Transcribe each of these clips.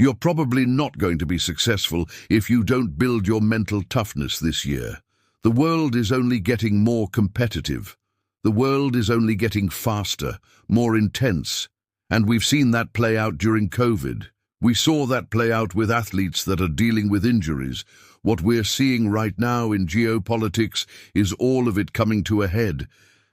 You're probably not going to be successful if you don't build your mental toughness this year. The world is only getting more competitive. The world is only getting faster, more intense. And we've seen that play out during COVID. We saw that play out with athletes that are dealing with injuries. What we're seeing right now in geopolitics is all of it coming to a head,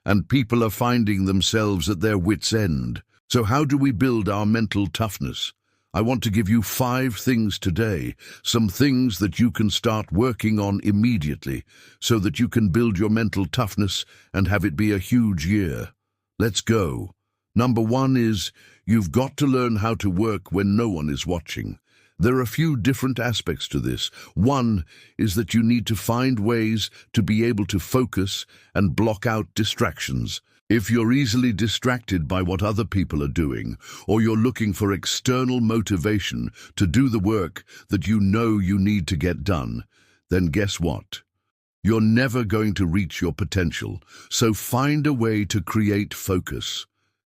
and people are finding themselves at their wits' end. So how do we build our mental toughness? I want to give you 5 things today, some things that you can start working on immediately so that you can build your mental toughness and have it be a huge year. Let's go. Number 1 is, you've got to learn how to work when no one is watching. There are a few different aspects to this. One is that you need to find ways to be able to focus and block out distractions. If you're easily distracted by what other people are doing, or you're looking for external motivation to do the work that you know you need to get done, then guess what? You're never going to reach your potential. So find a way to create focus.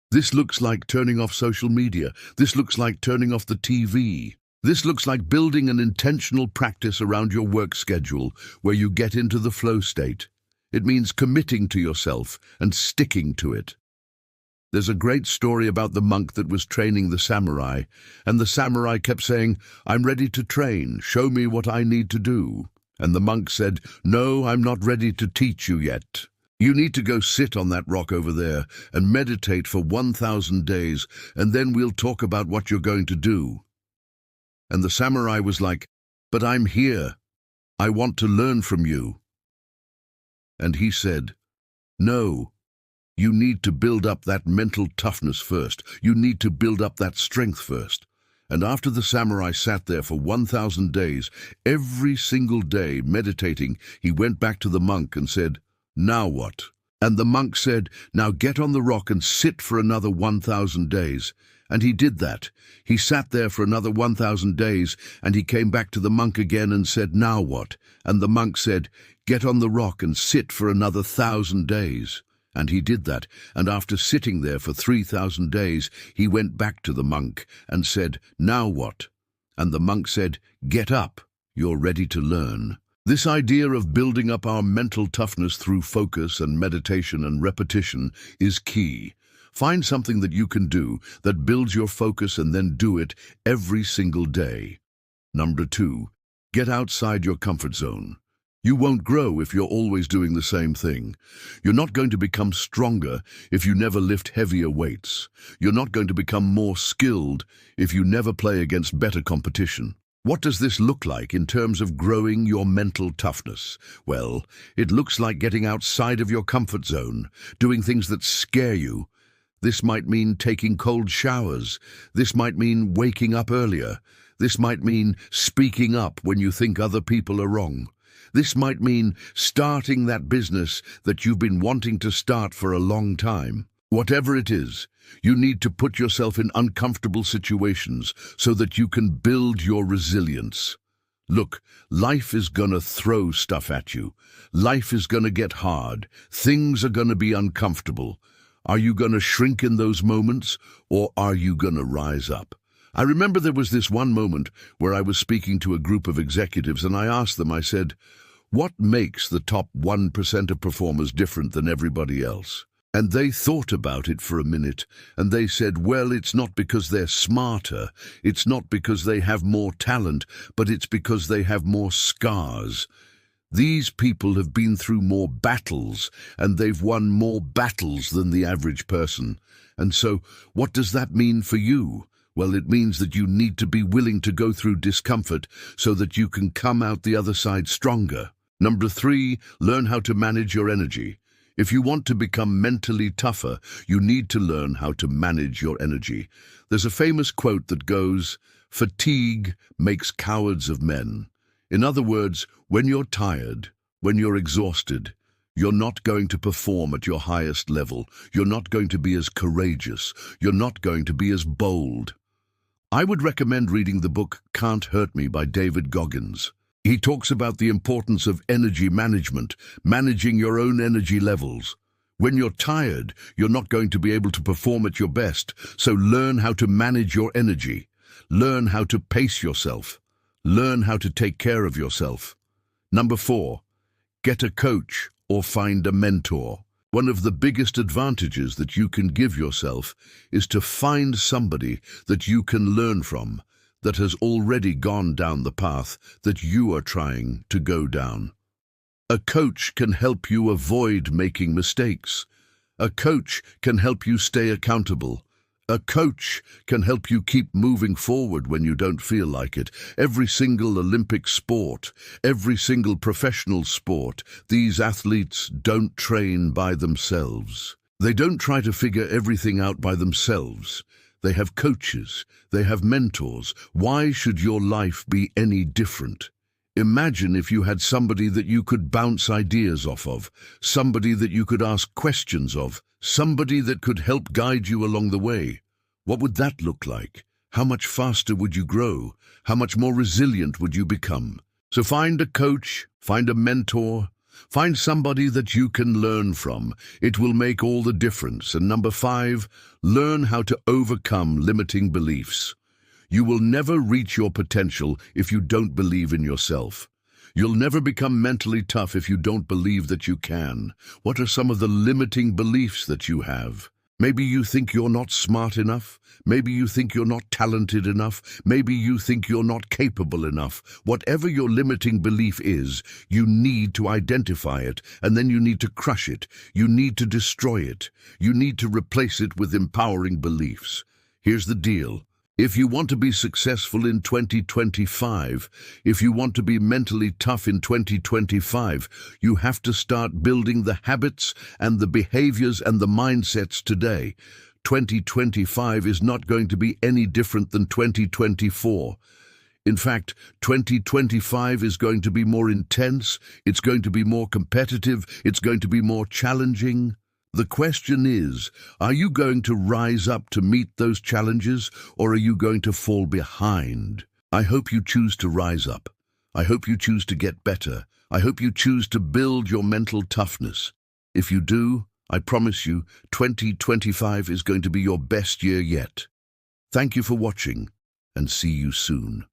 This looks like turning off social media. This looks like turning off the TV. This looks like building an intentional practice around your work schedule where you get into the flow state. It means committing to yourself and sticking to it. There's a great story about the monk that was training the samurai, and the samurai kept saying, "I'm ready to train, show me what I need to do." And the monk said, "No, I'm not ready to teach you yet. You need to go sit on that rock over there and meditate for 1,000 days, and then we'll talk about what you're going to do." And the samurai was like, "But I'm here. I want to learn from you." And he said, "No, you need to build up that mental toughness first. You need to build up that strength first." And after the samurai sat there for 1,000 days, every single day meditating, he went back to the monk and said, "Now what?" And the monk said, "Now get on the rock and sit for another 1,000 days. And he did that. He sat there for another 1,000 days, and he came back to the monk again and said, "Now what?" And the monk said, "Get on the rock and sit for another 1,000 days. And he did that, and after sitting there for 3,000 days, he went back to the monk and said, "Now what?" And the monk said, "Get up, you're ready to learn." This idea of building up our mental toughness through focus and meditation and repetition is key. Find something that you can do that builds your focus and then do it every single day. Number 2, get outside your comfort zone. You won't grow if you're always doing the same thing. You're not going to become stronger if you never lift heavier weights. You're not going to become more skilled if you never play against better competition. What does this look like in terms of growing your mental toughness? Well, it looks like getting outside of your comfort zone, doing things that scare you. This might mean taking cold showers. This might mean waking up earlier. This might mean speaking up when you think other people are wrong. This might mean starting that business that you've been wanting to start for a long time. Whatever it is, you need to put yourself in uncomfortable situations so that you can build your resilience. Look, life is gonna throw stuff at you. Life is gonna get hard. Things are gonna be uncomfortable. Are you gonna shrink in those moments, or are you gonna rise up? I remember there was this one moment where I was speaking to a group of executives, and I asked them, I said, "What makes the top 1% of performers different than everybody else?" And they thought about it for a minute, and they said, "Well, it's not because they're smarter, it's not because they have more talent, but it's because they have more scars. These people have been through more battles, and they've won more battles than the average person." And so, what does that mean for you? Well, it means that you need to be willing to go through discomfort so that you can come out the other side stronger. Number 3, learn how to manage your energy. If you want to become mentally tougher, you need to learn how to manage your energy. There's a famous quote that goes, "Fatigue makes cowards of men." In other words, when you're tired, when you're exhausted, you're not going to perform at your highest level. You're not going to be as courageous. You're not going to be as bold. I would recommend reading the book Can't Hurt Me by David Goggins. He talks about the importance of energy management, managing your own energy levels. When you're tired, you're not going to be able to perform at your best, so learn how to manage your energy. Learn how to pace yourself. Learn how to take care of yourself. Number 4, get a coach or find a mentor. One of the biggest advantages that you can give yourself is to find somebody that you can learn from, that has already gone down the path that you are trying to go down. A coach can help you avoid making mistakes. A coach can help you stay accountable. A coach can help you keep moving forward when you don't feel like it. Every single Olympic sport, every single professional sport, these athletes don't train by themselves. They don't try to figure everything out by themselves. They have coaches, they have mentors. Why should your life be any different? Imagine if you had somebody that you could bounce ideas off of, somebody that you could ask questions of, somebody that could help guide you along the way. What would that look like? How much faster would you grow? How much more resilient would you become? So find a coach, find a mentor, find somebody that you can learn from. It will make all the difference. And number 5, learn how to overcome limiting beliefs. You will never reach your potential if you don't believe in yourself. You'll never become mentally tough if you don't believe that you can. What are some of the limiting beliefs that you have? Maybe you think you're not smart enough. Maybe you think you're not talented enough. Maybe you think you're not capable enough. Whatever your limiting belief is, you need to identify it, and then you need to crush it. You need to destroy it. You need to replace it with empowering beliefs. Here's the deal. If you want to be successful in 2025, if you want to be mentally tough in 2025, you have to start building the habits and the behaviors and the mindsets today. 2025 is not going to be any different than 2024. In fact, 2025 is going to be more intense, it's going to be more competitive, it's going to be more challenging. The question is, are you going to rise up to meet those challenges, or are you going to fall behind? I hope you choose to rise up. I hope you choose to get better. I hope you choose to build your mental toughness. If you do, I promise you, 2025 is going to be your best year yet. Thank you for watching, and see you soon.